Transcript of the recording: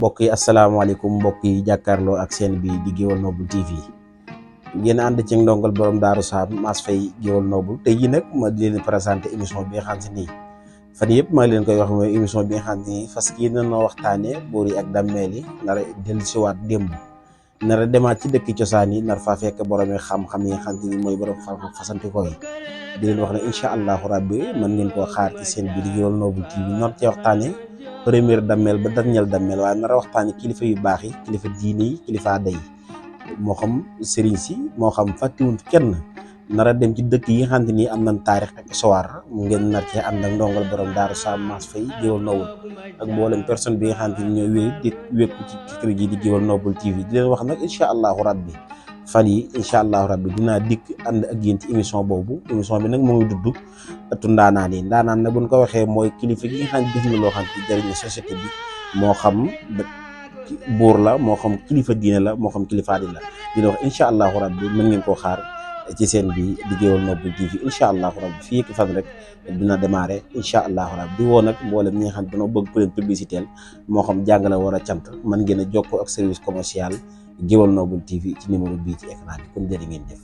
mbokk yi asalaamaaleykum mbokk yi jàkkaarloo ak seen bi di Gueweul Noble TV ngeen ànd ci ndongal borom Daaru Saam Mass Faye Gueweul Noble tey jii nag ma di leen présenté émission bi nga xam si nii fan yëpp maa ngi leen koy wax mooy émission bi nga xam ne nii fas yéene na waxtaanee buur yi ak dammeel yi nar a dellusiwaat démb nar a demaat ci dëkki cosaan yi nar faa fekk borom xam-xam yi nga xam te ni mooy borom xam-xam fasantikoo yi di leen wax ne incha allahu rabbi mën ngeen koo xaar ci seen bi di Gueweul Noble TV noonu cee waxtaanee première dammel ba dernier dammel waaye nar a waxtaane kilifa yu baax yi kilifa diine yi kilifa aada yi moo xam sëriñ si moo xam fàttiwuñ kenn nar a dem ci dëkk yi nga xam ne nii am nañ taarix ak histoire mu ngeen nar cee ànd ak ndongal borom Daaru Saam Mass Faye Gueweul Noble ak mboolem personne bi nga xam ne ñooy wéy di wékku ci kër gi di Gueweul Noble TV di leen wax nag incha allahu rabbi fan yi incha allahu rabbi dinaa dikk ànd ak yéen ci émission boobu émission bi nag moo ngi dudd ëttu ndaanaan yi ndaanaan nag buñ ko waxee mooy kilifa gi nga xam ne def na loo xam ne jëriñ na société bi moo xam buur la moo xam kilifa diine la moo xam kilifa aada la dina wax incha allahu rabbi mën ngeen koo xaar ci seen bi di Gueweul Noble TV incha allahu rabbi fii ak fan rek dina démarrer incha allahu rabbi di woo nag mboolem ñi nga xam ne dañoo bëgg ku leen publicité moo xam jàngale war a cant mën ngeen a jokkoo ak service commercial Gueweul Noble TV ci numéro bii ci écran bi kon jërë ngeen def